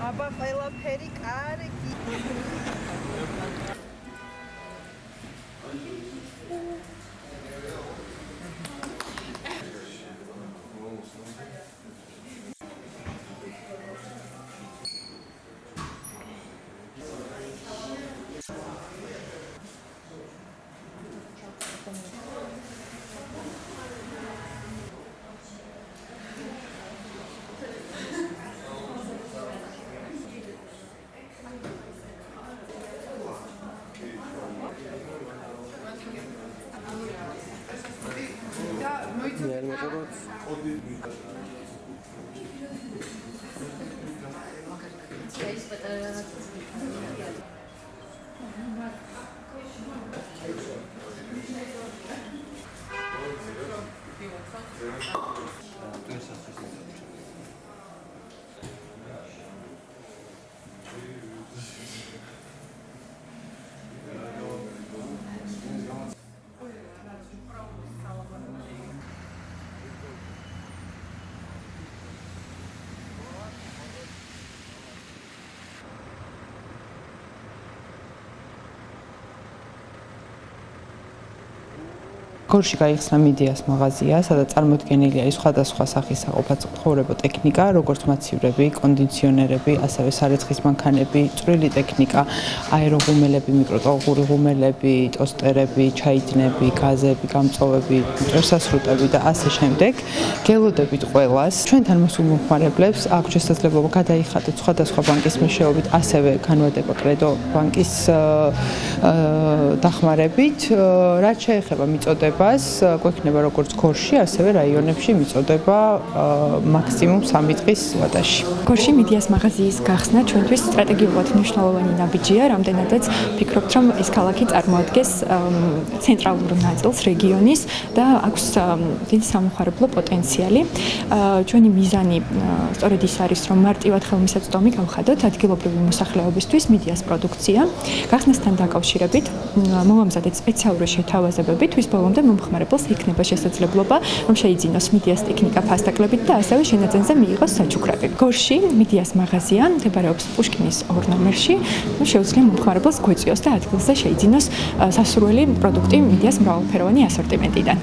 აბა ყველაფერი კარგი. გორში გაიხსნა მიდიას მაღაზია, სადაც წარმოდგენილია სხვადასხვა სახის საყოფაცხოვრებო ტექნიკა, როგორც მაცივრები, კონდიციონერები, ასევე სარეცხის მანქანები, წვრილი ტექნიკა, აეროღუმელები, მიკროტალღური ღუმელები, ტოსტერები, ჩაიდნები, გაზები, გამწვავები, მტვერსასრუტები და ასე შემდეგ. გელოდებით ყველას. ჩვენთან მოსულ მომხმარებლებს აქვს შესაძლებლობა გადაიხადოთ სხვადასხვა ბანკის მეშვეობით, ასევე განვადება კრედო ბანკის დახმარებით, რაც შეეხება მიწოდება გვექნება როგორც გორში, ასევე რაიონებში მიწოდება მაქსიმუმ 3 დღის ვადაში. გორში მიდიას მაღაზიის გახსნა ჩვენთვის სტრატეგიულად მნიშვნელოვანი ნაბიჯია, რამდენადაც ვფიქრობთ, რომ ეს ქალაქი წარმოადგენს ცენტრალურ ნაწილს რეგიონის და აქვს დიდი სამოხარებლო პოტენციალი. ჩვენი მიზანი სწორედ ის არის, რომ მარტივად ხელმისაწვდომი გავხადოთ ადგილობრივი მოსახლეობისთვის მიდიას პროდუქცია. გახსნასთან დაკავშირებით მოვამზადეთ სპეციალური შეთავაზებები, თვის ბოლომდე მომხმარებელს იქნება შესაძლებლობა, რომ შეიძინოს მიდიას ტექნიკა ფასდაკლებით და ასევე შენაძენზე მიიღოს საჩუქრები. გორში მიდიას მაღაზია მდებარეობს პუშკინის 2 ნომერში. შეუძლია მომხმარებელს გვეწიოს და ადგილზე შეიძინოს სასურველი პროდუქტი მიდიას მრავალფეროვანი ასორტიმენტიდან.